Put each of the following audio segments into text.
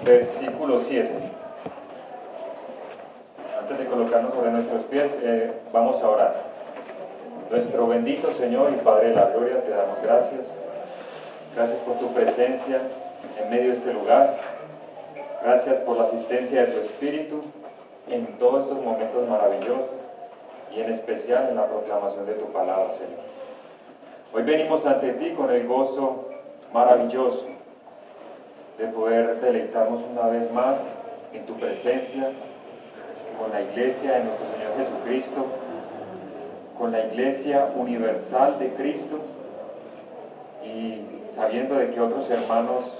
versículo 7. Antes de colocarnos sobre nuestros pies, vamos a orar. Nuestro bendito Señor y Padre de la Gloria, te damos gracias. Gracias por tu presencia en medio de este lugar. Gracias por la asistencia de tu Espíritu en todos estos momentos maravillosos y en especial en la proclamación de tu palabra, Señor. Hoy venimos ante ti con el gozo maravilloso de poder deleitarnos una vez más en tu presencia, con la iglesia de nuestro Señor Jesucristo, con la iglesia universal de Cristo, y sabiendo de que otros hermanos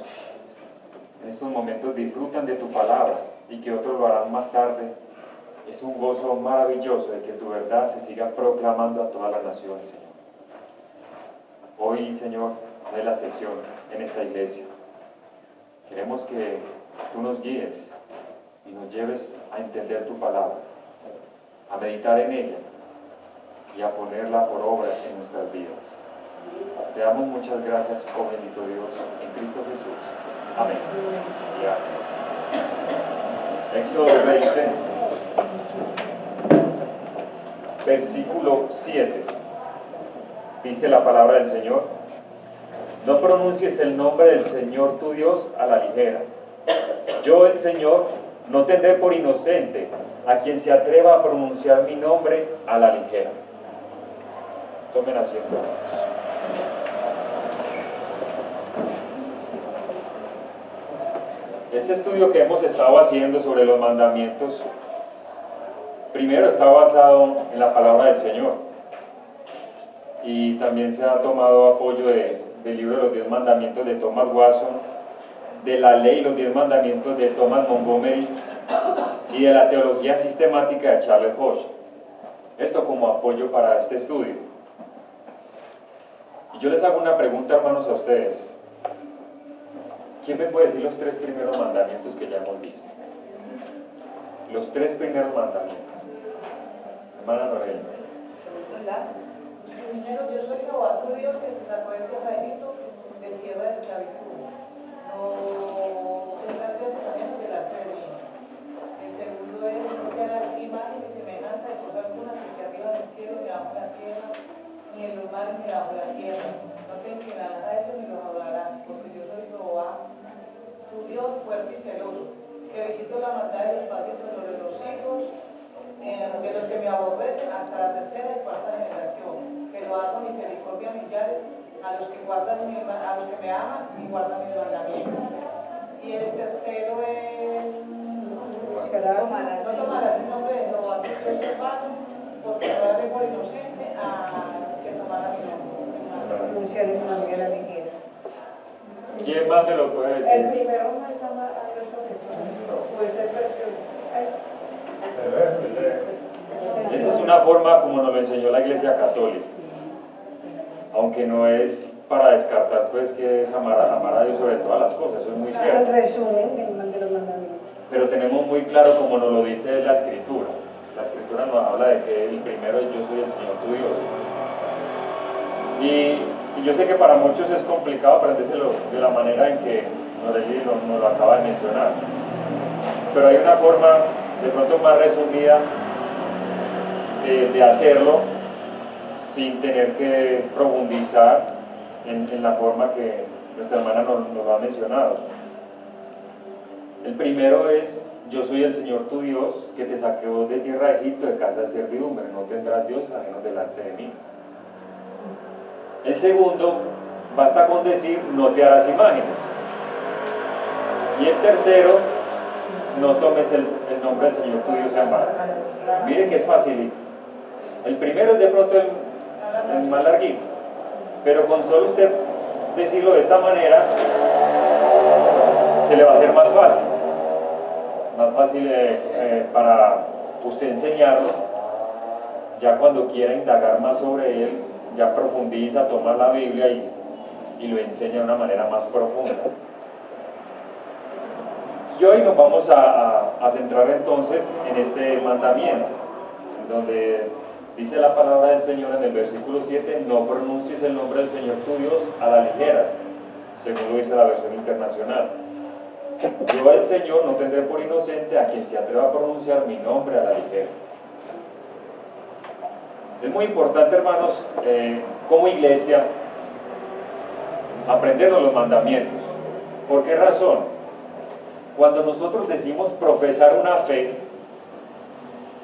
en estos momentos disfrutan de tu palabra y que otros lo harán más tarde. Es un gozo maravilloso de que tu verdad se siga proclamando a todas las naciones, Señor. Hoy, Señor, no es la sección en esta iglesia. Queremos que tú nos guíes y nos lleves a entender tu palabra, a meditar en ella y a ponerla por obra en nuestras vidas. Te damos muchas gracias, oh bendito Dios, en Cristo Jesús. Amén. Y amén. Éxodo 20, versículo 7. Dice la palabra del Señor: no pronuncies el nombre del Señor tu Dios a la ligera. Yo, el Señor, no tendré por inocente a quien se atreva a pronunciar mi nombre a la ligera. Tomen asiento. Este estudio que hemos estado haciendo sobre los mandamientos, primero está basado en la palabra del Señor, y también se ha tomado apoyo del libro de los 10 mandamientos de Thomas Watson, de la ley los 10 mandamientos de Thomas Montgomery y de la teología sistemática de Charles Hodge. Esto como apoyo para este estudio. Y yo les hago una pregunta, hermanos, a ustedes. ¿Quién me puede decir los 3 primeros mandamientos que ya hemos visto? Los 3 primeros mandamientos. Hermana Norelia. Primero, yo soy Jehová tu Dios, que te sacó de Egipto, de tierra de esclavitud. No tendrás pensamientos de la serie. El segundo es: no te harás imagen y semejanza de cosa alguna que esté arriba del cielo, ni abajo de la tierra, ni en los mares, ni debajo de la tierra. No te inclinarás a ellos ni los adorarás, porque yo soy Jehová tu Dios, fuerte y celoso, que visito la maldad de los padres sobre los hijos, de los que me aborrecen hasta la tercera y cuarta generación, que lo hago misericordia a millares, a los que me aman y guardan mis mandamientos. Y el tercero es: no tomarás el nombre de Jehová tu Dios en vano, porque no daré por inocente a que tomara mi nombre. ¿Quién más me lo puede decir? El primero me llama a Esa es una forma como nos lo enseñó la Iglesia Católica, aunque no es para descartar pues que es amar a Dios sobre todas las cosas, eso es muy cierto. El resumen de los mandamientos. Pero tenemos muy claro, como nos lo dice la Escritura. La Escritura nos habla de que el primero es: yo soy el Señor tu Dios. Y yo sé que para muchos es complicado aprendérselo de la manera en que nos lo acaba de mencionar, pero hay una forma de pronto más resumida de hacerlo sin tener que profundizar en la forma que nuestra hermana nos lo ha mencionado. El primero es: yo soy el Señor tu Dios, que te sacó de tierra de Egipto, de casa de servidumbre. No tendrás Dios ajeno delante de mí. El segundo, basta con decir: no te harás imágenes. Y el tercero: no tomes el nombre del Señor tu Dios en vano. Miren que es fácil. El primero es de pronto el más larguito, pero con solo usted decirlo de esta manera, se le va a hacer más fácil. Más fácil para usted enseñarlo. Ya cuando quiera indagar más sobre él, ya profundiza, toma la Biblia y lo enseña de una manera más profunda. Y hoy nos vamos a centrar entonces en este mandamiento, donde dice la palabra del Señor en el versículo 7: no pronuncies el nombre del Señor tu Dios a la ligera, según lo dice la versión internacional. Yo, el Señor, no tendré por inocente a quien se atreva a pronunciar mi nombre a la ligera. Es muy importante, hermanos, como iglesia, aprendernos los mandamientos. ¿Por qué razón? Cuando nosotros decimos profesar una fe,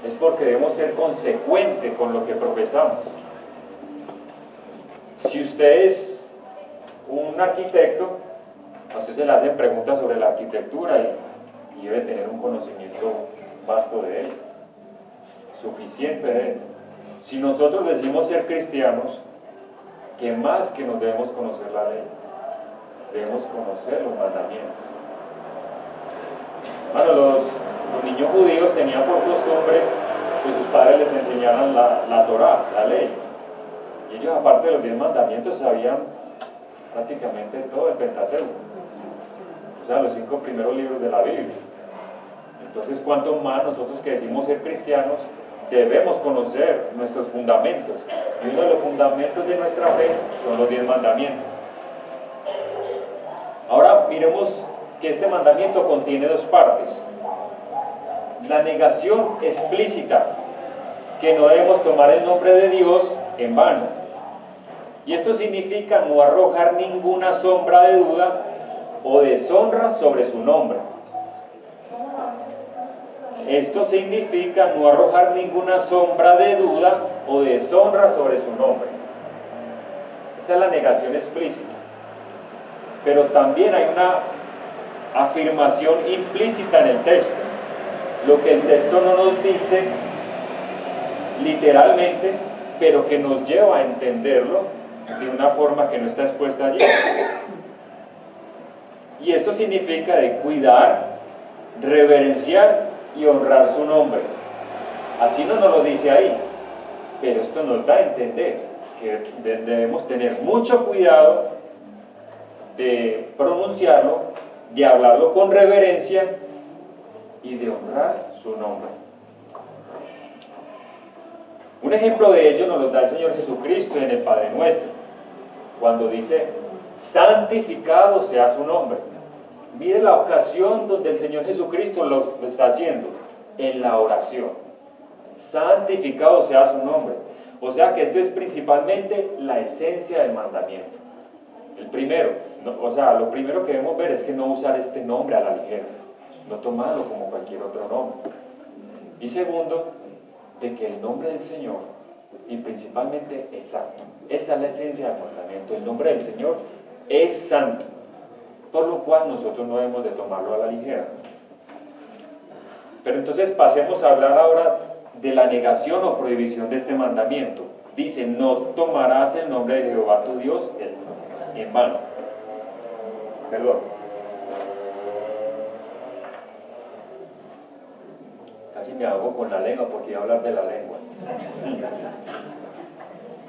es porque debemos ser consecuentes con lo que profesamos. Si usted es un arquitecto, a usted se le hacen preguntas sobre la arquitectura y debe tener un conocimiento vasto de él, suficiente de él. Si nosotros decimos ser cristianos, ¿qué más que nos debemos conocer la ley? Debemos conocer los mandamientos. Bueno, los niños judíos tenían por costumbre que sus padres les enseñaran la Torá, la ley. Y ellos, aparte de los 10 mandamientos, sabían prácticamente todo el Pentateuco. O sea, los 5 primeros libros de la Biblia. Entonces, ¿cuánto más nosotros que decimos ser cristianos debemos conocer nuestros fundamentos? Y uno de los fundamentos de nuestra fe son los 10 mandamientos. Ahora miremos que este mandamiento contiene 2 partes. La negación explícita, que no debemos tomar el nombre de Dios en vano. Y esto significa no arrojar ninguna sombra de duda o deshonra sobre su nombre. Esto significa no arrojar ninguna sombra de duda o deshonra sobre su nombre. Esa es la negación explícita. Pero también hay una afirmación implícita en el texto. Lo que el texto no nos dice literalmente, pero que nos lleva a entenderlo de una forma que no está expuesta allí. Y esto significa de cuidar, reverenciar y honrar su nombre. Así no nos lo dice ahí, pero esto nos da a entender que debemos tener mucho cuidado de pronunciarlo, de hablarlo con reverencia y de honrar su nombre. Un ejemplo de ello nos lo da el Señor Jesucristo en el Padre Nuestro, cuando dice: santificado sea su nombre. Mire la ocasión donde el Señor Jesucristo lo está haciendo, en la oración. Santificado sea su nombre. O sea que esto es principalmente la esencia del mandamiento. El primero, lo primero que debemos ver es que no usar este nombre a la ligera, no tomarlo como cualquier otro nombre. Y segundo, de que el nombre del Señor, y principalmente es santo. Esa es la esencia del mandamiento. El nombre del Señor es santo, por lo cual nosotros no debemos de tomarlo a la ligera. Pero entonces pasemos a hablar ahora de la negación o prohibición de este mandamiento. Dice: no tomarás el nombre de Jehová tu Dios en vano. Perdón. Casi me ahogo con la lengua porque iba a hablar de la lengua.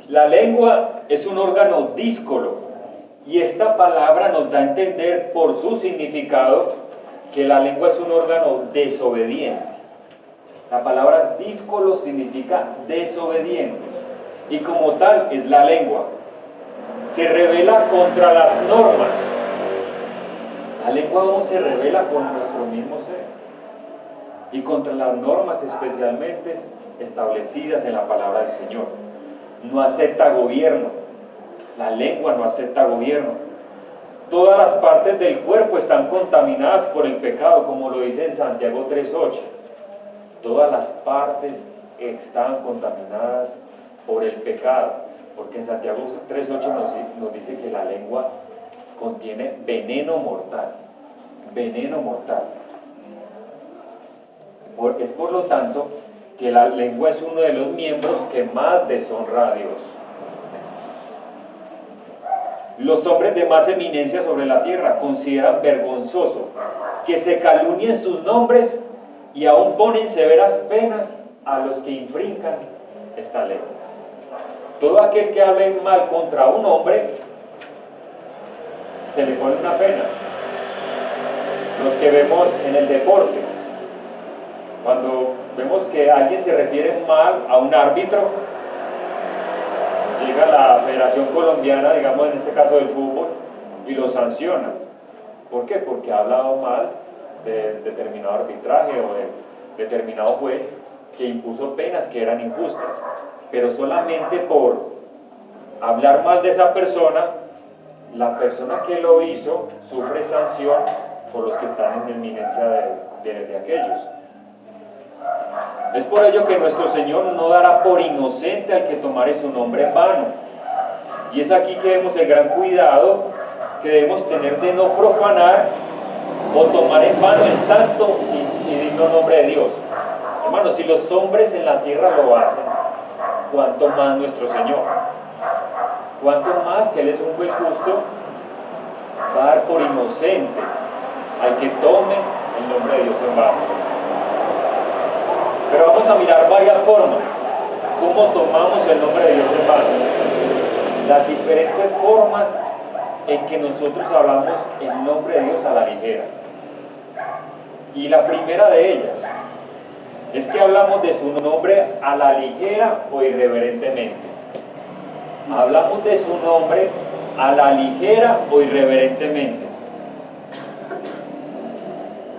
La lengua es un órgano díscolo, y esta palabra nos da a entender por su significado que la lengua es un órgano desobediente. La palabra díscolo significa desobediente, y como tal es la lengua. Se rebela contra las normas. La lengua aún se rebela con nuestro mismo ser y contra las normas especialmente establecidas en la palabra del Señor. No acepta gobierno. La lengua no acepta gobierno. Todas las partes del cuerpo están contaminadas por el pecado, como lo dice en Santiago 3:8. Todas las partes están contaminadas por el pecado, porque en Santiago 3:8 nos dice que la lengua contiene veneno mortal. Veneno mortal. Es por lo tanto que la lengua es uno de los miembros que más deshonra a Dios. Los hombres de más eminencia sobre la tierra consideran vergonzoso que se calumnien sus nombres y aún ponen severas penas a los que infrinjan esta ley. Todo aquel que hable mal contra un hombre, se le pone una pena. Los que vemos en el deporte, cuando vemos que alguien se refiere mal a un árbitro, llega la Federación Colombiana, digamos en este caso del fútbol, y lo sanciona. ¿Por qué? Porque ha hablado mal de determinado arbitraje o de determinado juez que impuso penas que eran injustas. Pero solamente por hablar mal de esa persona, la persona que lo hizo sufre sanción por los que están en inminencia de aquellos. Es por ello que nuestro Señor no dará por inocente al que tomare su nombre en vano. Y es aquí que vemos el gran cuidado que debemos tener de no profanar o tomar en vano el santo y digno nombre de Dios. Hermanos, si los hombres en la tierra lo hacen, ¿cuánto más nuestro Señor? ¿Cuánto más que Él es un juez justo va a dar por inocente al que tome el nombre de Dios en vano? Pero vamos a mirar varias formas, cómo tomamos el nombre de Dios en vano. Las diferentes formas en que nosotros hablamos el nombre de Dios a la ligera. Y la primera de ellas es que hablamos de su nombre a la ligera o irreverentemente. Hablamos de su nombre a la ligera o irreverentemente.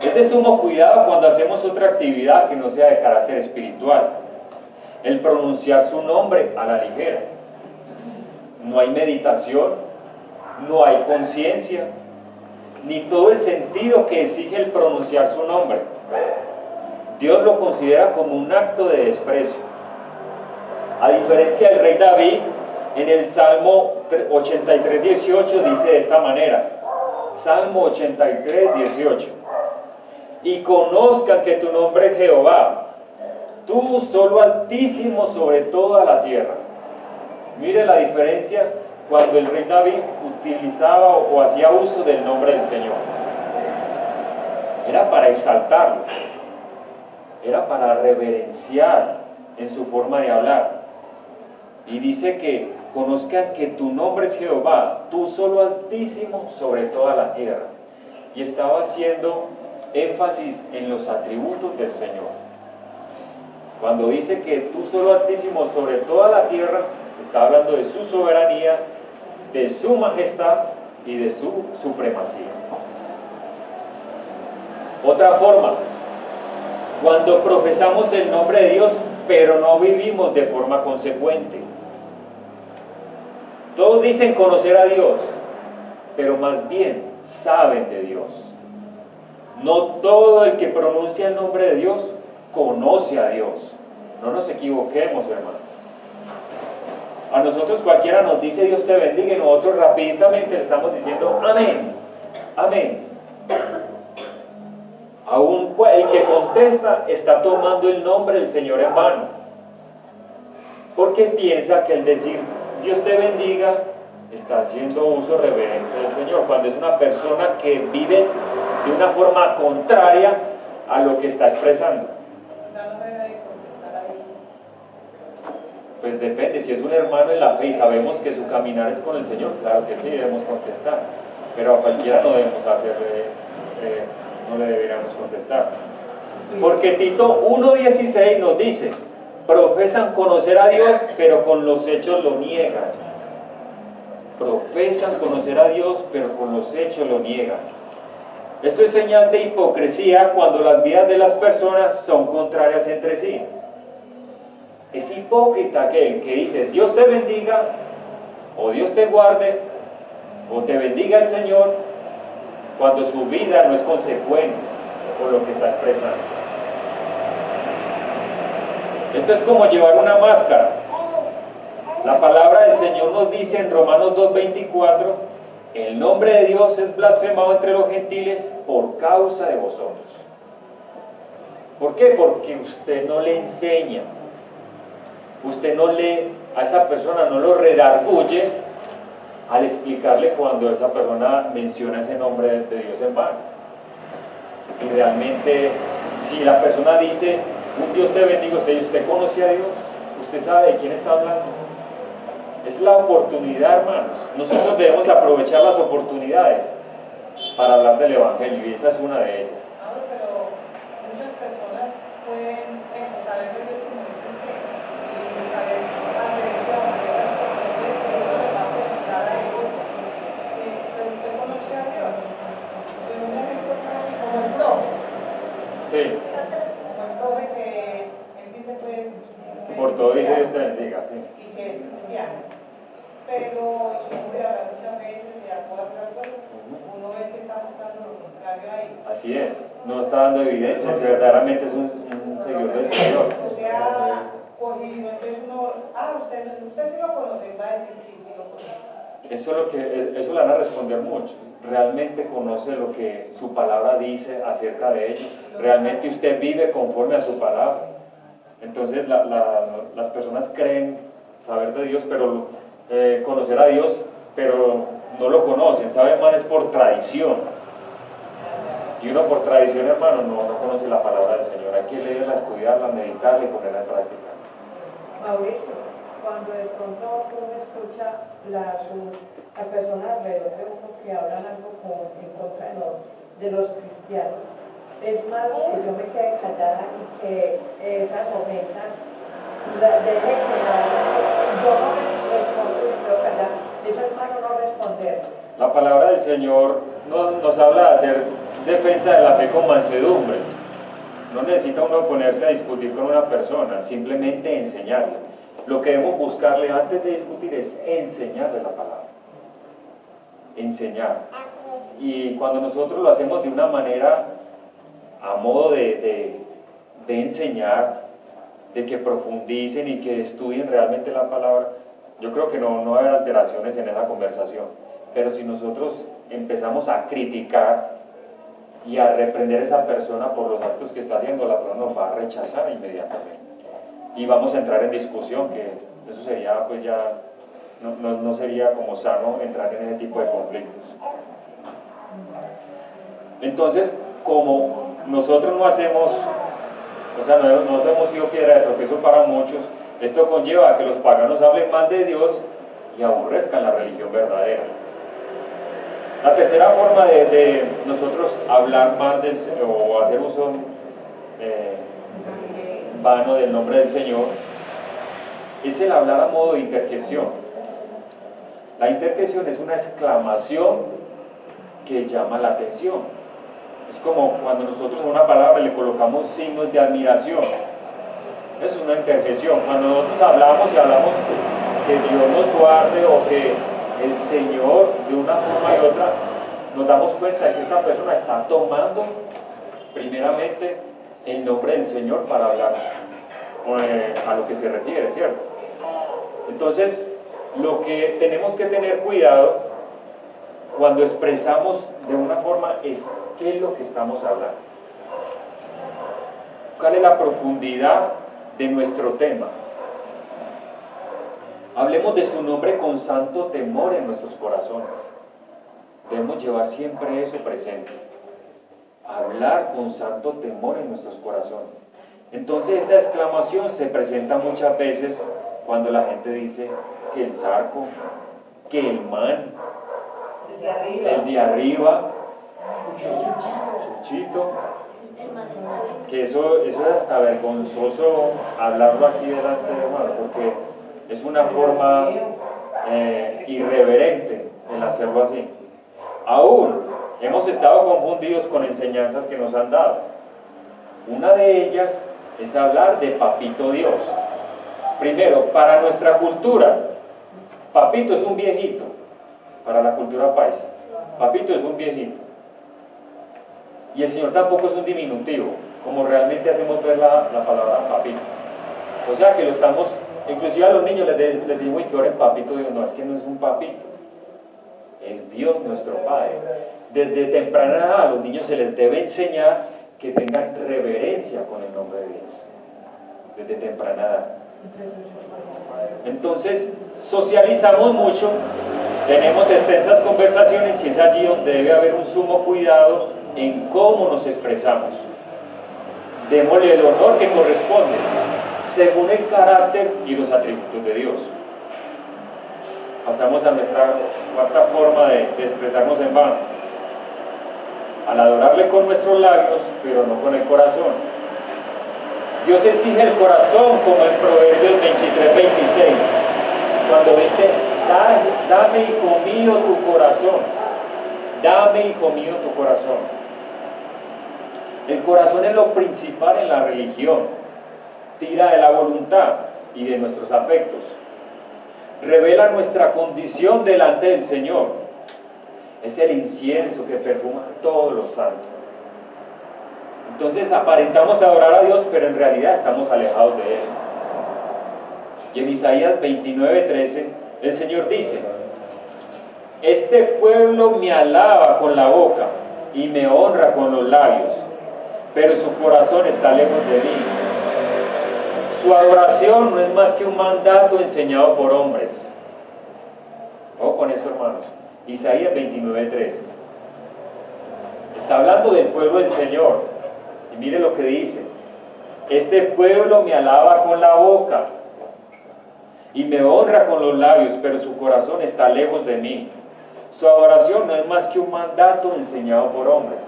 Es de sumo cuidado cuando hacemos otra actividad que no sea de carácter espiritual, el pronunciar su nombre a la ligera. No hay meditación, no hay conciencia, ni todo el sentido que exige el pronunciar su nombre. Dios lo considera como un acto de desprecio. A diferencia del rey David, en el Salmo 83:18 dice de esta manera, Salmo 83:18, y conozcan que tu nombre es Jehová, tú solo Altísimo sobre toda la tierra. Mire la diferencia cuando el rey David utilizaba o hacía uso del nombre del Señor. Era para exaltarlo, era para reverenciar en su forma de hablar. Y dice que conozcan que tu nombre es Jehová, tú solo Altísimo sobre toda la tierra. Y estaba haciendo énfasis en los atributos del Señor. Cuando dice que tú solo Altísimo sobre toda la tierra, está hablando de su soberanía, de su majestad y de su supremacía. Otra forma, cuando profesamos el nombre de Dios, pero no vivimos de forma consecuente. Todos dicen conocer a Dios, pero más bien saben de Dios. No todo el que pronuncia el nombre de Dios conoce a Dios. No nos equivoquemos, hermanos. A nosotros cualquiera nos dice Dios te bendiga y nosotros rápidamente le estamos diciendo amén, amén. Aún el que contesta está tomando el nombre del Señor en vano, porque piensa que el decir Dios te bendiga está haciendo uso reverente del Señor, cuando es una persona que vive de una forma contraria a lo que está expresando. Pues depende, si es un hermano en la fe y sabemos que su caminar es con el Señor, claro que sí, debemos contestar, pero a cualquiera no debemos hacerle, no le deberíamos contestar. Porque Tito 1:16 nos dice, profesan conocer a Dios, pero con los hechos lo niegan. Profesan conocer a Dios, pero con los hechos lo niegan. Esto es señal de hipocresía cuando las vidas de las personas son contrarias entre sí. Es hipócrita aquel que dice Dios te bendiga, o Dios te guarde, o te bendiga el Señor, cuando su vida no es consecuente con lo que está expresando. Esto es como llevar una máscara. La palabra del Señor nos dice en Romanos 2:24, el nombre de Dios es blasfemado entre los gentiles por causa de vosotros. ¿Por qué? Porque usted no le enseña, usted no le, a esa persona no lo redarguye al explicarle cuando esa persona menciona ese nombre de Dios en vano. Y realmente, si la persona dice, un Dios te bendiga, ¿usted conoce a Dios? ¿Usted sabe de quién está hablando? Es la oportunidad, hermanos. Nosotros debemos aprovechar las oportunidades para hablar del Evangelio, y esa es una de ellas. Pero muchas personas pueden saber de Dios como dicen y saber hacer de la manera que Dios les va a presentar a ellos. Pero usted conoce a Dios. Sí, Como el profe que él dice pues... por todo dice Dios te bendiga, sí. Y que es cristiano. Pero muchas veces de acuerdo a cosas, uno ve que está buscando lo contrario ahí. Así es, no está dando evidencia que verdaderamente es un seguidor del Señor. Usted ha cogido, entonces uno, usted sí lo conoce, va a decir sí, sí lo conoce. Eso le van a responder mucho. ¿Realmente conoce lo que su palabra dice acerca de ello? ¿Realmente usted vive conforme a su palabra? Entonces las personas creen saber de Dios, pero conocer a Dios, pero no lo conocen. Saben más es por tradición. Y uno por tradición, hermano, no conoce la palabra del Señor. Hay que leerla, estudiarla, meditarla y ponerla en práctica. Mauricio, cuando de pronto uno escucha las personas alrededor de uno que hablan algo en contra de los cristianos, es malo que yo me quede callada y que esas ofensas deje que yo no respondo y me quedo callada. Eso es malo no responder. La palabra del Señor nos habla de hacer defensa de la fe con mansedumbre. No necesita uno ponerse a discutir con una persona, simplemente enseñarle. Lo que debemos buscarle antes de discutir es enseñarle la palabra. Enseñar. Y cuando nosotros lo hacemos de una manera a modo de enseñar, de que profundicen y que estudien realmente la palabra, yo creo que no va a haber alteraciones en esa conversación. Pero si nosotros empezamos a criticar y a reprender a esa persona por los actos que está haciendo, la persona nos va a rechazar inmediatamente. Y vamos a entrar en discusión, que eso sería, pues ya, no sería como sano entrar en ese tipo de conflictos. Entonces, como nosotros no hacemos, o sea, nosotros hemos sido piedra de tropiezo para muchos, esto conlleva a que los paganos hablen mal de Dios y aborrezcan la religión verdadera. La tercera forma de nosotros hablar mal o hacer uso vano del nombre del Señor es el hablar a modo de interjección. La interjección es una exclamación que llama la atención. Es como cuando nosotros a una palabra le colocamos signos de admiración. Es una interjección. Cuando nosotros hablamos y hablamos que Dios nos guarde o que el Señor de una forma y otra, nos damos cuenta de que esta persona está tomando primeramente el nombre del Señor para hablar a lo que se refiere, ¿cierto? Entonces, lo que tenemos que tener cuidado cuando expresamos de una forma es qué es lo que estamos hablando. ¿Cuál es la profundidad de nuestro tema? Hablemos de su nombre con santo temor en nuestros corazones. Debemos llevar siempre eso presente. Hablar con santo temor en nuestros corazones. Entonces esa exclamación se presenta muchas veces cuando la gente dice que el zarco, que el man, el de arriba, Chuchito, que eso es hasta vergonzoso hablarlo aquí delante de hermano, porque es una forma irreverente el hacerlo así. Aún hemos estado confundidos con enseñanzas que nos han dado. Una de ellas es hablar de Papito Dios. Primero, para nuestra cultura, Papito es un viejito. Para la cultura paisa, Papito es un viejito. Y el Señor tampoco es un diminutivo, como realmente hacemos ver la palabra Papito. O sea que lo estamos, inclusive a los niños les digo que oren Papito Dios. No, es que no es un papito, es Dios nuestro Padre. Desde temprana edad a los niños se les debe enseñar que tengan reverencia con el nombre de Dios, desde temprana edad. Entonces, socializamos mucho, tenemos extensas conversaciones y es allí donde debe haber un sumo cuidado en cómo nos expresamos. Démosle el honor que corresponde, según el carácter y los atributos de Dios. Pasamos a nuestra cuarta forma de expresarnos en vano. Al adorarle con nuestros labios, pero no con el corazón. Dios exige el corazón, como en Proverbios 23:26, cuando dice: dame, hijo mío, tu corazón. Dame, hijo mío, tu corazón. El corazón es lo principal en la religión. Tira de la voluntad y de nuestros afectos. Revela nuestra condición delante del Señor. Es el incienso que perfuma todos los santos. Entonces aparentamos adorar a Dios, pero en realidad estamos alejados de Él. Y en Isaías 29:13, el Señor dice: este pueblo me alaba con la boca y me honra con los labios, pero su corazón está lejos de mí. Su adoración no es más que un mandato enseñado por hombres. Ojo con eso, hermanos. Isaías 29:13. Está hablando del pueblo del Señor. Y mire lo que dice: este pueblo me alaba con la boca y me honra con los labios, pero su corazón está lejos de mí. Su adoración no es más que un mandato enseñado por hombres.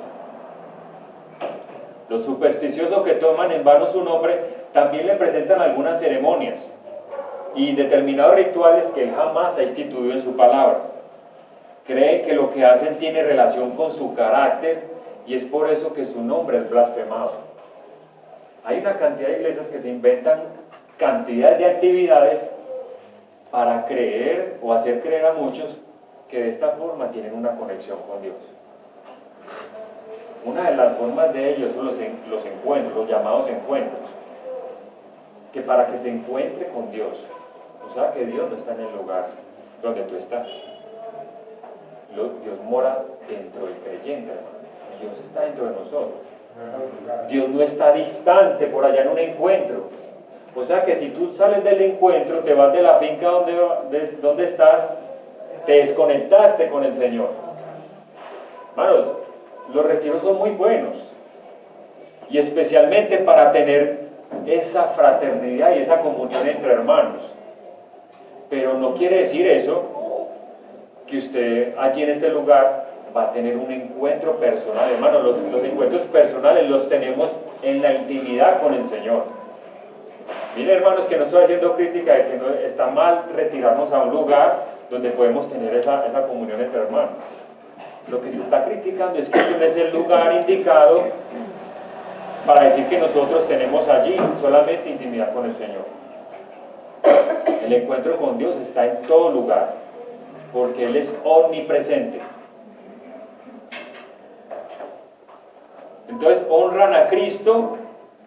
Los supersticiosos que toman en vano su nombre también le presentan algunas ceremonias y determinados rituales que él jamás ha instituido en su palabra. Creen que lo que hacen tiene relación con su carácter y es por eso que su nombre es blasfemado. Hay una cantidad de iglesias que se inventan cantidad de actividades para creer o hacer creer a muchos que de esta forma tienen una conexión con Dios. Una de las formas de ellos son los encuentros, los llamados encuentros, que para que se encuentre con Dios, o sea que Dios no está en el lugar donde tú estás. Dios mora dentro del creyente, hermano. Dios está dentro de nosotros. Dios no está distante por allá en un encuentro. O sea que si tú sales del encuentro, te vas de la finca donde estás, te desconectaste con el Señor. Hermanos, los retiros son muy buenos. Y especialmente para tener esa fraternidad y esa comunión entre hermanos. Pero no quiere decir eso que usted allí en este lugar va a tener un encuentro personal. Hermanos, los encuentros personales los tenemos en la intimidad con el Señor. Miren, hermanos, que no estoy haciendo crítica de que no está mal retirarnos a un lugar donde podemos tener esa comunión entre hermanos. Lo que se está criticando es que este no es el lugar indicado para decir que nosotros tenemos allí solamente intimidad con el Señor. El encuentro con Dios está en todo lugar, porque Él es omnipresente. Entonces honran a Cristo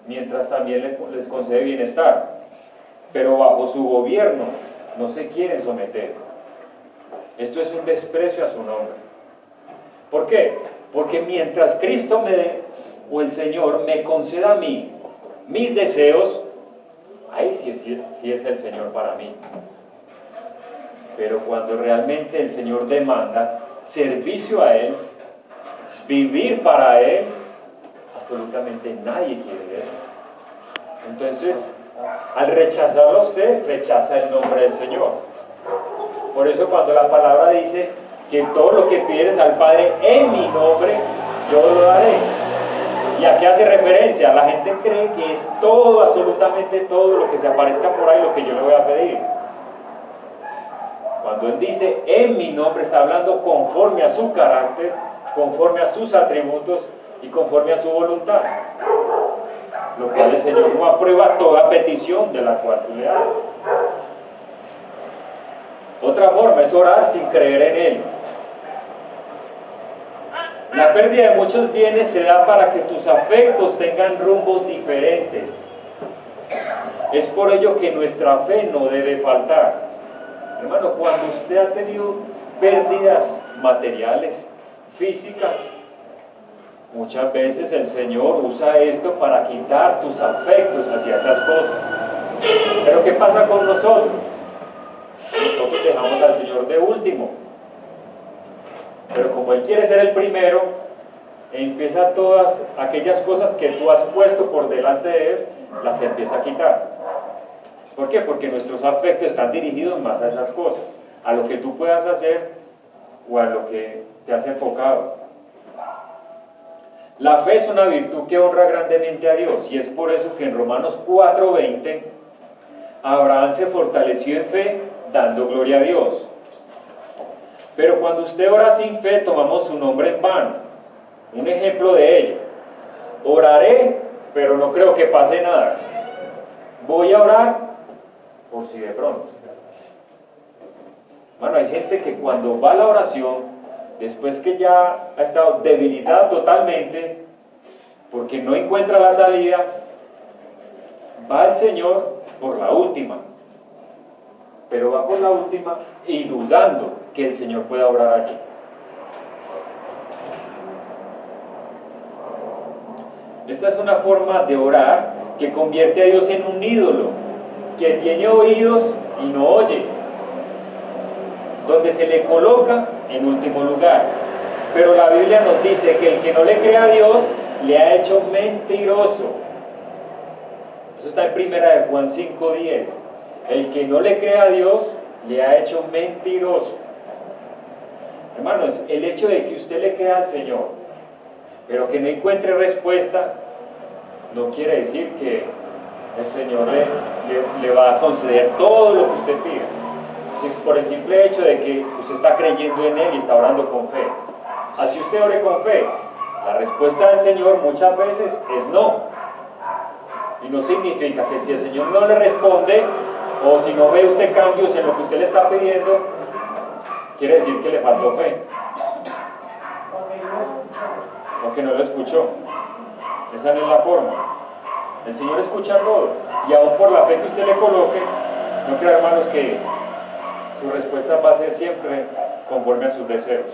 mientras también les concede bienestar, pero bajo su gobierno no se quieren someter. Esto es un desprecio a su nombre. ¿Por qué? Porque mientras Cristo o el Señor me conceda a mí mis deseos, ahí sí es el Señor para mí. Pero cuando realmente el Señor demanda servicio a Él, vivir para Él, absolutamente nadie quiere eso. Entonces, al rechazarlo usted, rechaza el nombre del Señor. Por eso cuando la palabra dice que todo lo que pidieres al Padre en mi nombre, yo lo daré. ¿Y a qué hace referencia? La gente cree que es todo, absolutamente todo lo que se aparezca por ahí lo que yo le voy a pedir. Cuando Él dice en mi nombre, está hablando conforme a su carácter, conforme a sus atributos y conforme a su voluntad. Lo cual el Señor no aprueba toda petición de la cual tú le hagas. Otra forma es orar sin creer en Él. La pérdida de muchos bienes se da para que tus afectos tengan rumbos diferentes. Es por ello que nuestra fe no debe faltar. Hermano, cuando usted ha tenido pérdidas materiales, físicas, muchas veces el Señor usa esto para quitar tus afectos hacia esas cosas. Pero ¿qué pasa con nosotros? Nosotros dejamos al Señor de último. Pero como Él quiere ser el primero, empieza todas aquellas cosas que tú has puesto por delante de Él, las empieza a quitar. ¿Por qué? Porque nuestros afectos están dirigidos más a esas cosas, a lo que tú puedas hacer o a lo que te has enfocado. La fe es una virtud que honra grandemente a Dios, y es por eso que en Romanos 4:20 Abraham se fortaleció en fe dando gloria a Dios. Pero cuando usted ora sin fe, tomamos su nombre en vano. Un ejemplo de ello: orar oraré, pero no creo que pase nada. Voy a orar por si de pronto. Bueno, hay gente que cuando va a la oración, después que ya ha estado debilitada totalmente, porque no encuentra la salida, va al Señor por la última. Pero va por la última y dudando que el Señor pueda obrar allí. Esta es una forma de orar que convierte a Dios en un ídolo, que tiene oídos y no oye, donde se le coloca en último lugar. Pero la Biblia nos dice que el que no le cree a Dios le ha hecho mentiroso. Eso está en 1 Juan 5:10. El que no le cree a Dios le ha hecho mentiroso. Hermanos, el hecho de que usted le crea al Señor, pero que no encuentre respuesta, no quiere decir que el Señor le va a conceder todo lo que usted pida. Por el simple hecho de que usted está creyendo en Él y está orando con fe. Así usted ore con fe, la respuesta del Señor muchas veces es no. Y no significa que si el Señor no le responde, o si no ve usted cambios en lo que usted le está pidiendo, quiere decir que le faltó fe. O que no lo escuchó. Esa no es la forma. El Señor escucha todo. Y aún por la fe que usted le coloque, no crea, hermanos, que su respuesta va a ser siempre conforme a sus deseos.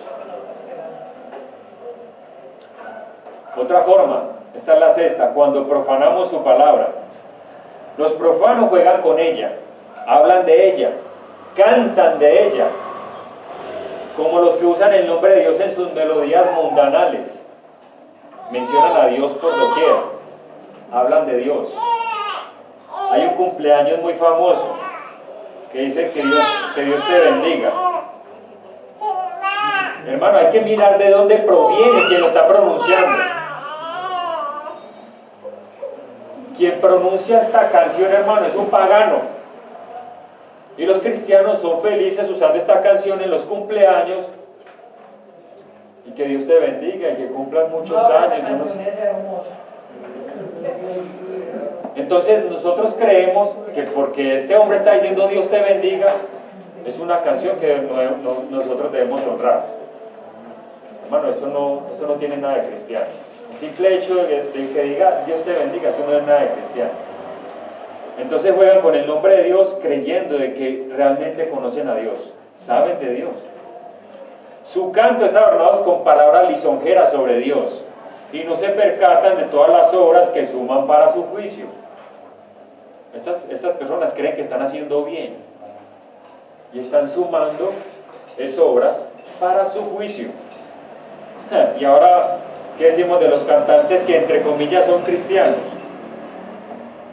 Otra forma, esta es la sexta, cuando profanamos su palabra. Los profanos juegan con ella, hablan de ella, cantan de ella, como los que usan el nombre de Dios en sus melodías mundanales. Mencionan a Dios por doquier, hablan de Dios. Hay un cumpleaños muy famoso que dice que Dios te bendiga. Hermano, hay que mirar de dónde proviene quien lo está pronunciando. Quien pronuncia esta canción, hermano, es un pagano. Y los cristianos son felices usando esta canción en los cumpleaños. Y que Dios te bendiga y que cumplas muchos años. ¿No? Entonces nosotros creemos que porque este hombre está diciendo Dios te bendiga, es una canción que nosotros debemos honrar. Hermano, eso no tiene nada de cristiano. El simple hecho de que diga Dios te bendiga, eso no es nada de cristiano. Entonces juegan con el nombre de Dios creyendo de que realmente conocen a Dios, saben de Dios. Su canto está adornado con palabras lisonjeras sobre Dios y no se percatan de todas las obras que suman para su juicio. Estas personas creen que están haciendo bien y están sumando esas obras para su juicio. Y ahora, ¿qué decimos de los cantantes que entre comillas son cristianos?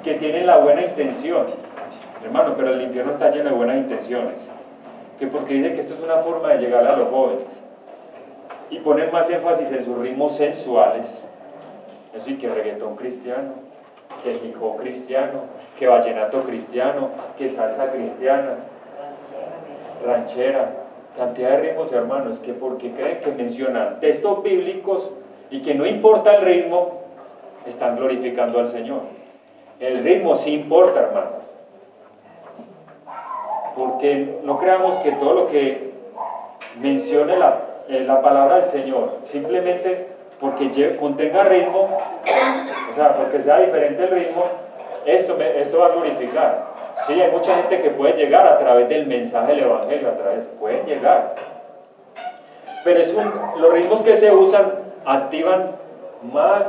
Que tienen la buena intención. Hermano, pero el infierno está lleno de buenas intenciones. Que porque dice que esto es una forma de llegar a los jóvenes. Y ponen más énfasis en sus ritmos sensuales. Eso y que reggaetón cristiano, que hip hop cristiano, que vallenato cristiano, que salsa cristiana, ranchera. Cantidad de ritmos, hermanos, que porque creen que mencionan textos bíblicos y que no importa el ritmo, están glorificando al Señor. El ritmo sí importa, hermanos. Porque no creamos que todo lo que mencione la palabra del Señor, simplemente porque contenga ritmo, o sea, porque sea diferente el ritmo, esto va a glorificar. Sí, hay mucha gente que puede llegar a través del mensaje del Evangelio, pueden llegar. Pero los ritmos que se usan activan más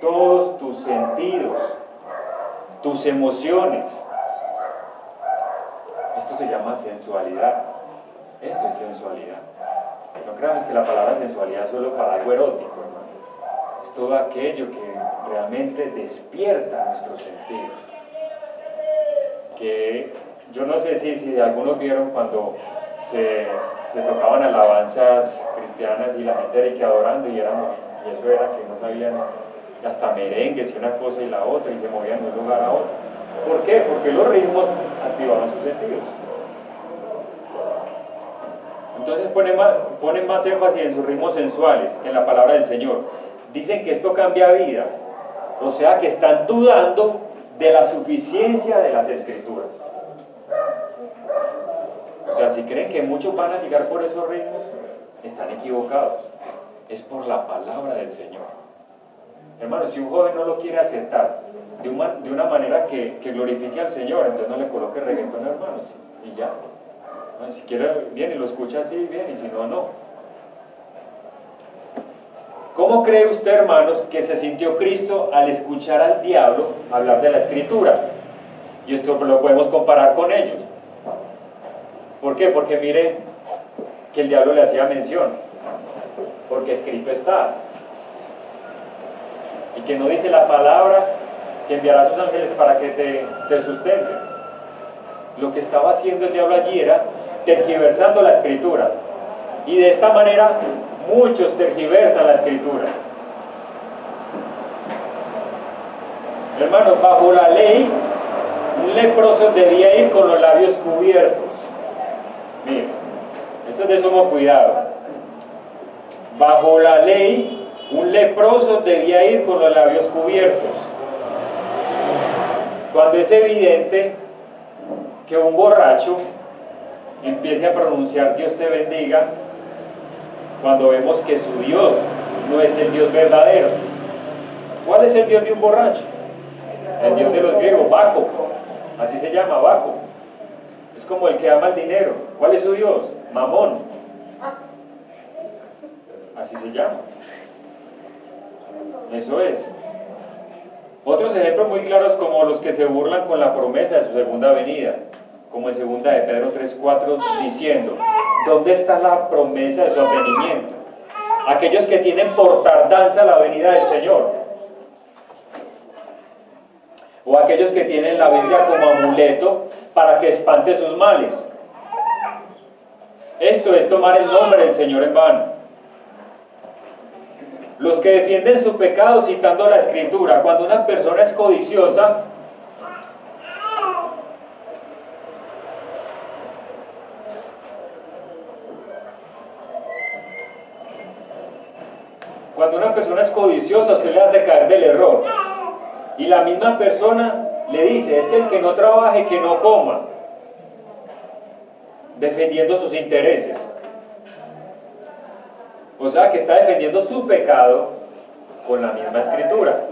todos tus sentidos, tus emociones. Esto se llama sensualidad. Eso es sensualidad. No creamos que la palabra sensualidad es solo para algo erótico, hermano. Es todo aquello que realmente despierta nuestros sentidos. Que yo no sé si algunos vieron cuando se tocaban alabanzas cristianas y la gente era que adorando y eso era que no sabían hasta merengues y una cosa y la otra y se movían de un lugar a otro. ¿Por qué? Porque los ritmos activaban sus sentidos. Entonces ponen más énfasis en sus ritmos sensuales que en la palabra del Señor. dicen que esto cambia vidas. O sea que están dudando de la suficiencia de las Escrituras. O sea, si creen que muchos van a llegar por esos ritmos, están equivocados. Es por la palabra del Señor. Hermanos, si un joven no lo quiere aceptar de una manera que glorifique al Señor, entonces no le coloque reggaetón, hermanos, y ya. Si quiere, bien, y lo escucha así, bien, y si no, no. ¿Cómo cree usted, hermanos, que se sintió Cristo al escuchar al diablo hablar de la Escritura? Y esto lo podemos comparar con ellos. ¿Por qué? Porque mire que el diablo le hacía mención. Porque escrito está. Y que no dice la palabra que enviará a sus ángeles para que te sustenten. Lo que estaba haciendo el diablo allí era tergiversando la Escritura. Y de esta manera muchos tergiversan la Escritura. Hermanos, bajo la ley, un leproso debía ir con los labios cubiertos. Miren, esto es de sumo cuidado. Bajo la ley, un leproso debía ir con los labios cubiertos. Cuando es evidente que un borracho empiece a pronunciar Dios te bendiga, cuando vemos que su Dios no es el Dios verdadero. ¿Cuál es el Dios de un borracho? El Dios de los griegos, Baco. Así se llama, Baco. Es como el que ama el dinero. ¿Cuál es su Dios? Mamón. Así se llama. Eso es. Otros ejemplos muy claros como los que se burlan con la promesa de su segunda venida, como en 2 de Pedro 3:4, diciendo: ¿dónde está la promesa de su advenimiento? Aquellos que tienen por tardanza la venida del Señor, o aquellos que tienen la Biblia como amuleto para que espante sus males. Esto es tomar el nombre del Señor en vano. Los que defienden su pecado citando la Escritura. Cuando una persona es codiciosa, usted le hace caer del error. Y la misma persona le dice: es que el que no trabaje, que no coma, defendiendo sus intereses. O sea que está defendiendo su pecado con la misma Escritura.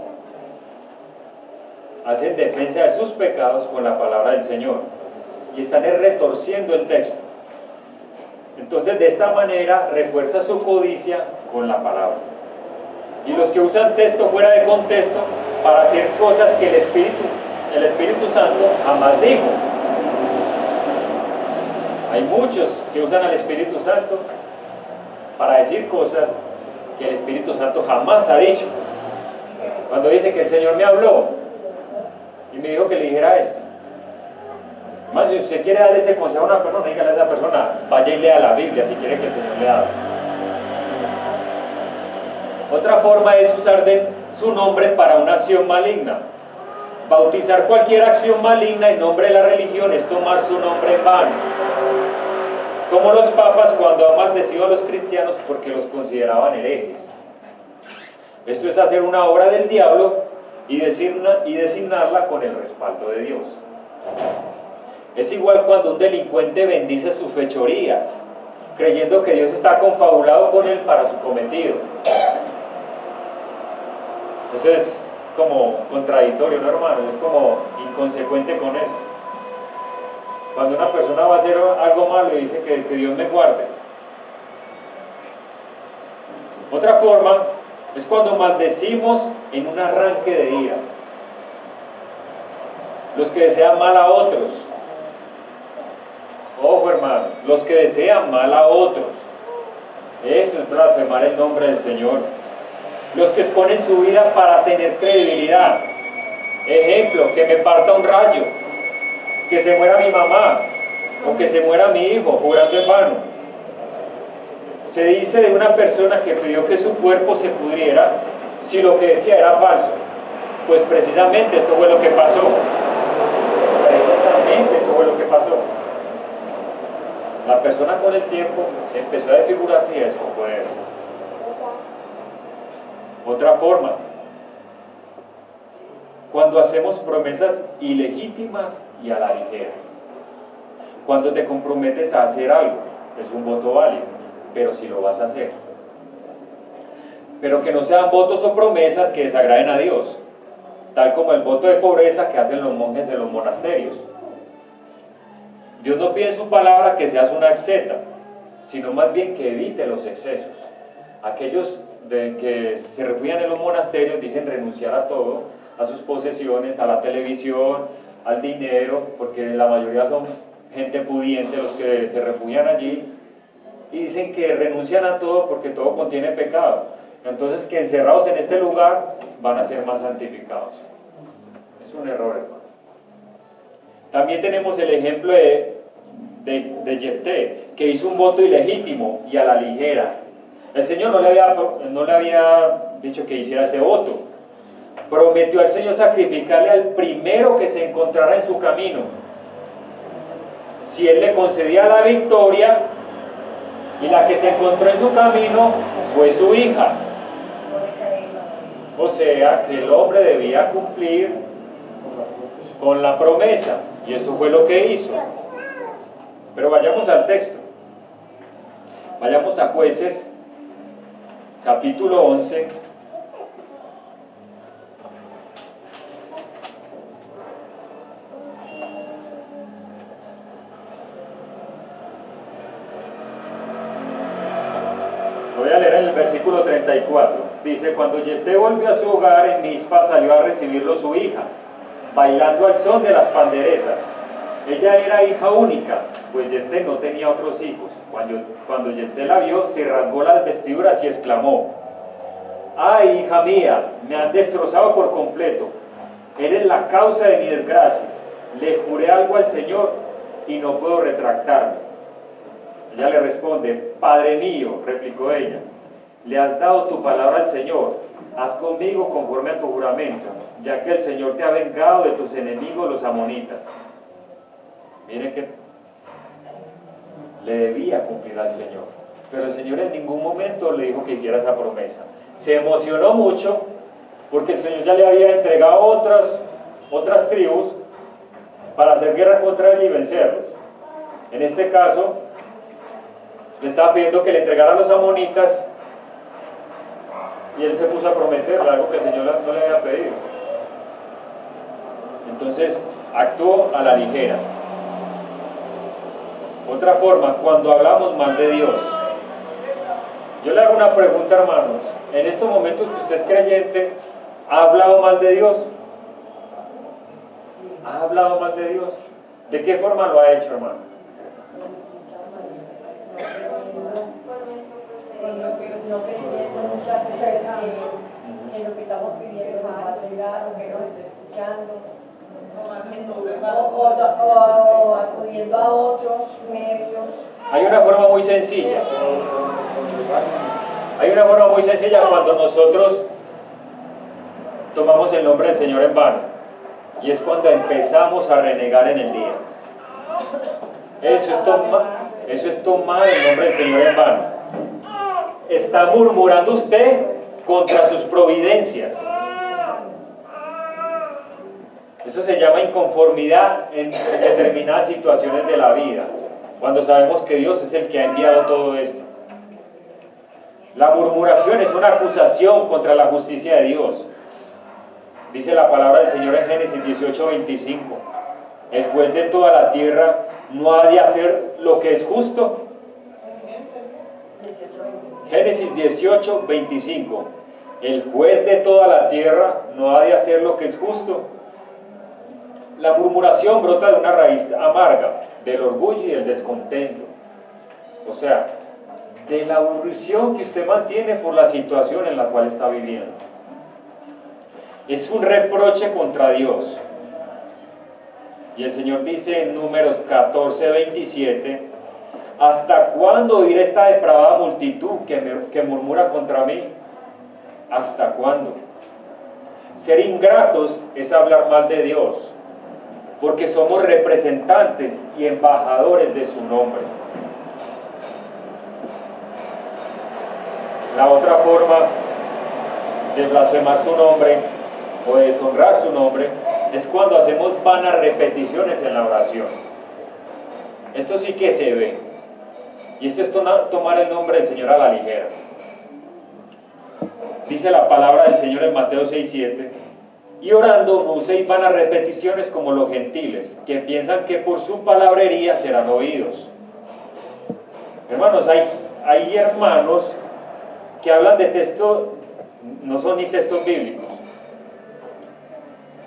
Hacen defensa de sus pecados con la palabra del Señor. Y están retorciendo el texto. Entonces, de esta manera refuerza su codicia con la palabra. Y los que usan texto fuera de contexto para hacer cosas que el Espíritu Santo jamás dijo. Hay muchos que usan al Espíritu Santo para decir cosas que el Espíritu Santo jamás ha dicho. Cuando dice que el Señor me habló y me dijo que le dijera esto. Más, si usted quiere darle ese consejo a una persona, dígale a esa persona: vaya y lea la Biblia si quiere que el Señor le hable. Otra forma es usar de su nombre para una acción maligna. Bautizar cualquier acción maligna en nombre de la religión es tomar su nombre en vano. Como los papas cuando han maldecido a los cristianos porque los consideraban herejes. Esto es hacer una obra del diablo y designarla con el respaldo de Dios. Es igual cuando un delincuente bendice sus fechorías, creyendo que Dios está confabulado con él para su cometido. Eso es como contradictorio, ¿no, hermano? Es como inconsecuente con eso. Cuando una persona va a hacer algo malo y dice que Dios me guarde. Otra forma es cuando maldecimos en un arranque de ira. Los que desean mal a otros. Ojo, hermano, los que desean mal a otros. Eso es blasfemar el nombre del Señor. Los que exponen su vida para tener credibilidad. Ejemplo, que me parta un rayo, que se muera mi mamá, o que se muera mi hijo, jurando en vano. Se dice de una persona que pidió que su cuerpo se pudriera si lo que decía era falso. Pues precisamente esto fue lo que pasó. Precisamente esto fue lo que pasó. La persona con el tiempo empezó a desfigurarse y a descomponerse. Otra forma, cuando hacemos promesas ilegítimas y a la ligera. Cuando te comprometes a hacer algo, es un voto válido, pero si lo vas a hacer. Pero que no sean votos o promesas que desagraden a Dios, tal como el voto de pobreza que hacen los monjes en los monasterios. Dios no pide en su palabra que seas una asceta, sino más bien que evite los excesos. Aquellos que se refugian en los monasterios dicen renunciar a todo, a sus posesiones, a la televisión, al dinero, porque la mayoría son gente pudiente los que se refugian allí, y dicen que renuncian a todo porque todo contiene pecado. Entonces que encerrados en este lugar van a ser más santificados. Es un error, hermano. También tenemos el ejemplo de Jefté, que hizo un voto ilegítimo y a la ligera. El Señor no le había dicho que hiciera ese voto. Prometió al Señor sacrificarle al primero que se encontrara en su camino. Si Él le concedía la victoria, y la que se encontró en su camino fue su hija. O sea, que el hombre debía cumplir con la promesa, y eso fue lo que hizo. Pero vayamos al texto. Vayamos a Jueces, capítulo 11. Voy a leer en el versículo 34. Dice: cuando Jefté volvió a su hogar en Mizpa, salió a recibirlo su hija, bailando al son de las panderetas. Ella era hija única, pues Jefté no tenía otros hijos. Cuando Jefté la vio, se rasgó las vestiduras y exclamó: ¡ay, hija mía! Me han destrozado por completo. Eres la causa de mi desgracia. Le juré algo al Señor y no puedo retractarme. Ella le responde: Padre mío, replicó ella, le has dado tu palabra al Señor. Haz conmigo conforme a tu juramento, ya que el Señor te ha vengado de tus enemigos los amonitas. Miren que le debía cumplir al Señor, pero el Señor en ningún momento le dijo que hiciera esa promesa. Se emocionó mucho porque el Señor ya le había entregado otras tribus para hacer guerra contra él y vencerlos. En este caso, le estaba pidiendo que le entregara a los amonitas, y él se puso a prometerle algo que el Señor no le había pedido. Entonces actuó a la ligera. Otra forma, cuando hablamos mal de Dios. Yo le hago una pregunta, hermanos. En estos momentos que usted es creyente, ¿ha hablado mal de Dios? ¿Ha hablado mal de Dios? ¿De qué forma lo ha hecho, hermano? No pidiendo muchas veces que lo que estamos pidiendo nos va a llegar, o que nos esté escuchando, o acudiendo a otros medios. Hay una forma muy sencilla. Hay una forma muy sencilla cuando nosotros tomamos el nombre del Señor en vano, y es cuando empezamos a renegar en el día. Eso es tomar el nombre del Señor en vano. Está murmurando usted contra sus providencias. Eso se llama inconformidad en determinadas situaciones de la vida, cuando sabemos que Dios es el que ha enviado todo esto. La murmuración es una acusación contra la justicia de Dios. Dice la palabra del Señor en Génesis 18:25. El juez de toda la tierra no ha de hacer lo que es justo. Génesis 18:25. El juez de toda la tierra no ha de hacer lo que es justo. La murmuración brota de una raíz amarga, del orgullo y del descontento. O sea, de la aburrición que usted mantiene por la situación en la cual está viviendo. Es un reproche contra Dios. Y el Señor dice en Números 14:27: ¿hasta cuándo oiré esta depravada multitud que murmura contra mí? ¿Hasta cuándo? Ser ingratos es hablar mal de Dios, porque somos representantes y embajadores de su nombre. La otra forma de blasfemar su nombre o de deshonrar su nombre es cuando hacemos vanas repeticiones en la oración. Esto sí que se ve. Y esto es tomar el nombre del Señor a la ligera. Dice la palabra del Señor en Mateo 6:7: y orando no uséis vanas repeticiones como los gentiles, que piensan que por su palabrería serán oídos. Hermanos, hay hermanos que hablan de textos, no son ni textos bíblicos.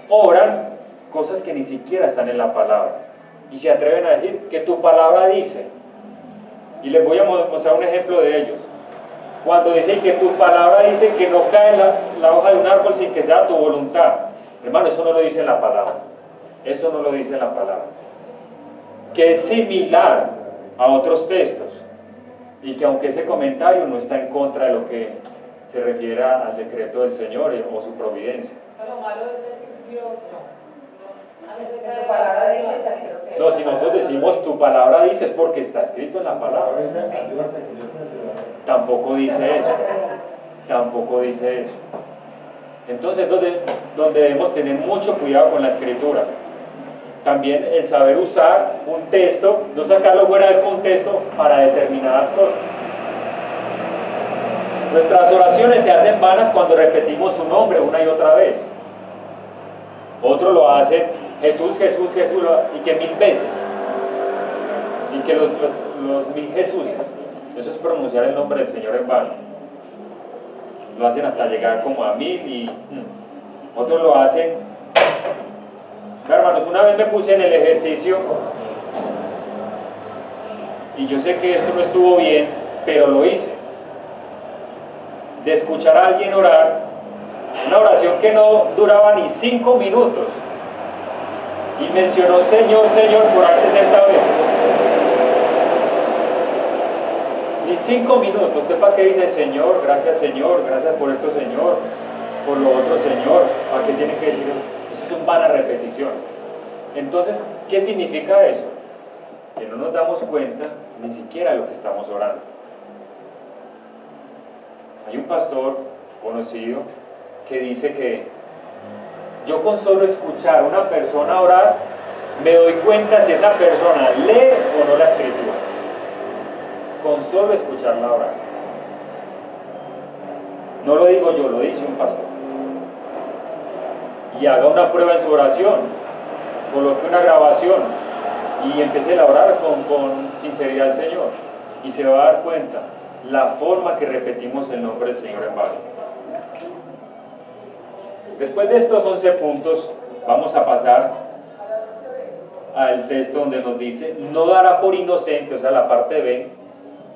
Oran cosas que ni siquiera están en la palabra. Y se atreven a decir que tu palabra dice. Y les voy a mostrar un ejemplo de ellos. Cuando dicen que tu palabra dice que no cae la hoja de un árbol sin que sea tu voluntad. Hermano, eso no lo dice en la palabra. Eso no lo dice en la palabra. Que es similar a otros textos. Y que aunque ese comentario no está en contra de lo que se refiere al decreto del Señor o su providencia. Lo malo es decir Dios, a veces En tu palabra dice, No, si nosotros decimos tu palabra dice es porque está escrito en la palabra. Tampoco dice eso. Tampoco dice eso. Entonces, donde debemos tener mucho cuidado con la escritura. También el saber usar un texto, no sacarlo fuera del contexto para determinadas cosas. Nuestras oraciones se hacen vanas cuando repetimos su nombre una y otra vez. Otros lo hacen Jesús, Jesús, Jesús, y que 1000 veces. Y que los 1000 Jesús, eso es pronunciar el nombre del Señor en vano. Lo hacen hasta llegar como a 1000 y otros lo hacen. Hermanos, una vez me puse en el ejercicio y yo sé que esto no estuvo bien, pero lo hice. De escuchar a alguien orar, una oración que no duraba ni 5 minutos, y mencionó Señor, Señor por ahí 60 veces. Ni 5 minutos. ¿Usted para qué dice Señor, gracias por esto Señor, por lo otro Señor? ¿Para qué tiene que decir eso? Eso son vanas repeticiones. Entonces, ¿qué significa eso? Que no nos damos cuenta ni siquiera de lo que estamos orando. Hay un pastor conocido que dice que yo con solo escuchar a una persona orar, me doy cuenta si esa persona lee o no la escritura. Con solo escucharla orar. No lo digo yo, lo dice un pastor. Y haga una prueba en su oración, coloque una grabación y empiece a orar con sinceridad al Señor. Y se va a dar cuenta la forma que repetimos el nombre del Señor en vano. Después de estos 11 puntos, vamos a pasar al texto donde nos dice: no dará por inocente, o sea, la parte B,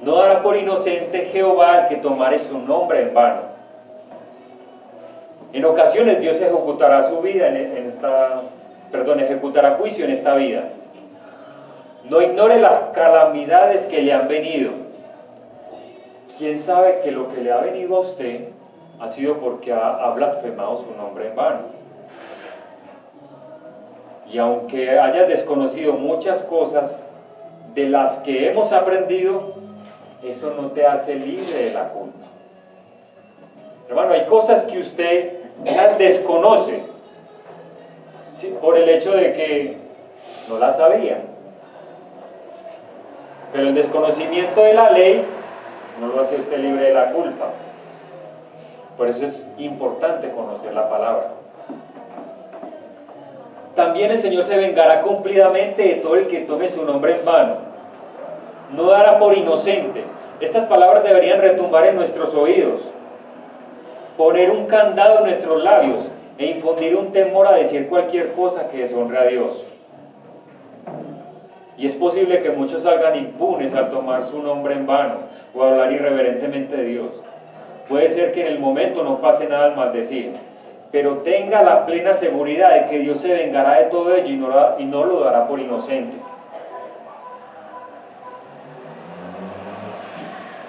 no dará por inocente Jehová al que tomare su nombre en vano. En ocasiones Dios ejecutará su vida ejecutará juicio en esta vida. No ignore las calamidades que le han venido. ¿Quién sabe que lo que le ha venido a usted ha sido porque ha blasfemado su nombre en vano? Y aunque hayas desconocido muchas cosas de las que hemos aprendido, eso no te hace libre de la culpa. Hermano, hay cosas que usted las desconoce, ¿sí?, por el hecho de que no las sabía. Pero el desconocimiento de la ley no lo hace usted libre de la culpa. Por eso es importante conocer la palabra. También el Señor se vengará cumplidamente de todo el que tome su nombre en vano. No dará por inocente. Estas palabras deberían retumbar en nuestros oídos, poner un candado en nuestros labios e infundir un temor a decir cualquier cosa que deshonre a Dios. Y es posible que muchos salgan impunes al tomar su nombre en vano o hablar irreverentemente de Dios. Puede ser que en el momento no pase nada al maldecir, pero tenga la plena seguridad de que Dios se vengará de todo ello y no lo dará por inocente.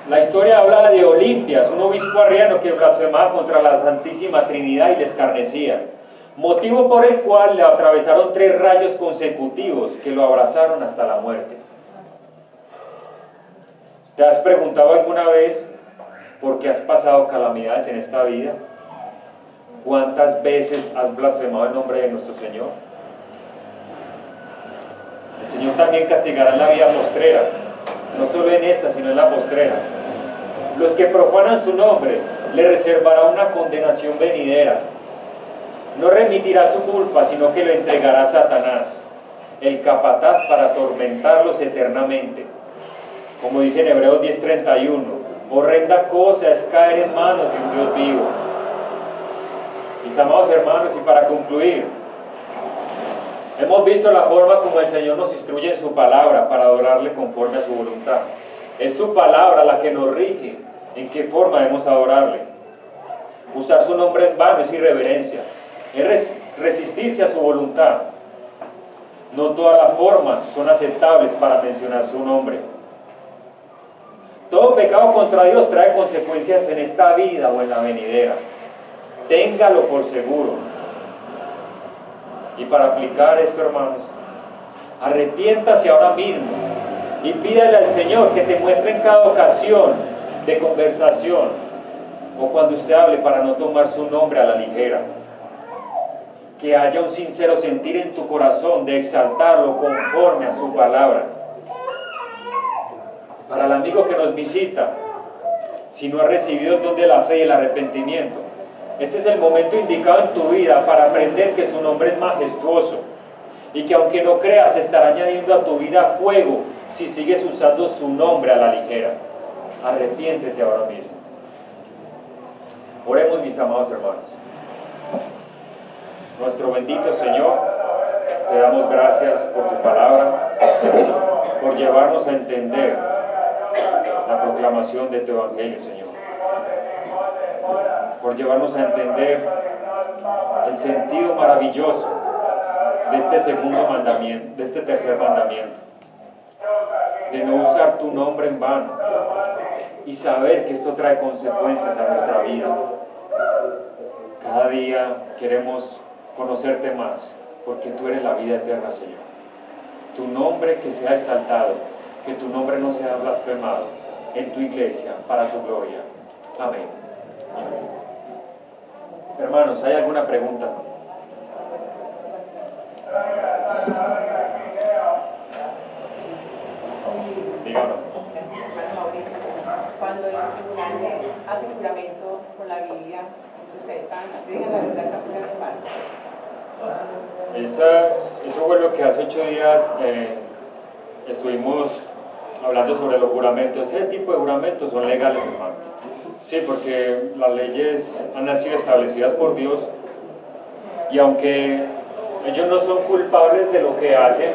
La historia habla de Olimpias, un obispo arriano que blasfemaba contra la Santísima Trinidad y le escarnecía, motivo por el cual le atravesaron 3 rayos consecutivos que lo abrazaron hasta la muerte. ¿Te has preguntado alguna vez por qué has pasado calamidades en esta vida? ¿Cuántas veces has blasfemado el nombre de nuestro Señor? El Señor también castigará en la vida postrera, no solo en esta, sino en la postrera. Los que profanan su nombre, le reservará una condenación venidera. No remitirá su culpa, sino que lo entregará a Satanás, el capataz, para atormentarlos eternamente. Como dice en Hebreos 10:31, horrenda cosa es caer en manos de un Dios vivo. Mis amados hermanos, y para concluir, hemos visto la forma como el Señor nos instruye en su palabra para adorarle conforme a su voluntad. Es su palabra la que nos rige en qué forma debemos adorarle. Usar su nombre en vano es irreverencia, es resistirse a su voluntad. No todas las formas son aceptables para mencionar su nombre. Todo pecado contra Dios trae consecuencias en esta vida o en la venidera. Téngalo por seguro. Y para aplicar esto, hermanos, arrepiéntase ahora mismo y pídale al Señor que te muestre en cada ocasión de conversación o cuando usted hable, para no tomar su nombre a la ligera. Que haya un sincero sentir en tu corazón de exaltarlo conforme a su palabra. Para el amigo que nos visita, si no ha recibido el don de la fe y el arrepentimiento, este es el momento indicado en tu vida para aprender que su nombre es majestuoso y que aunque no creas, estará añadiendo a tu vida fuego si sigues usando su nombre a la ligera. Arrepiéntete ahora mismo. Oremos, mis amados hermanos. Nuestro bendito Señor, te damos gracias por tu palabra, por llevarnos a entender la proclamación de tu evangelio, Señor, por llevarnos a entender el sentido maravilloso de este segundo mandamiento, de este tercer mandamiento, de no usar tu nombre en vano y saber que esto trae consecuencias a nuestra vida. Cada día queremos conocerte más, porque tú eres la vida eterna, Señor. Tu nombre que sea exaltado, que tu nombre no sea blasfemado en tu iglesia, para tu gloria. Amén. Amén. Hermanos, ¿hay alguna pregunta? Díganos. Cuando los tribunales hacen juramento con la Biblia, ustedes digan la verdad, están poniendo mal. Eso fue lo que hace 8 días estuvimos hablando sobre los juramentos. Ese tipo de juramentos son legales, hermano. Sí, porque las leyes han sido establecidas por Dios y aunque ellos no son culpables de lo que hacen,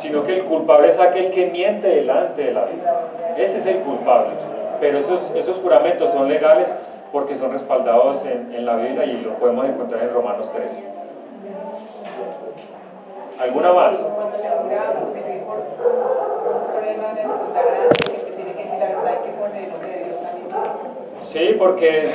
sino que el culpable es aquel que miente delante de la vida. Ese es el culpable. Pero esos juramentos son legales porque son respaldados en la Biblia y los podemos encontrar en Romanos 13. ¿Alguna más? Cuando se jura, porque por un problema de segunda gracia, que tiene que decir la verdad, hay que poner el nombre de Dios también. Sí, porque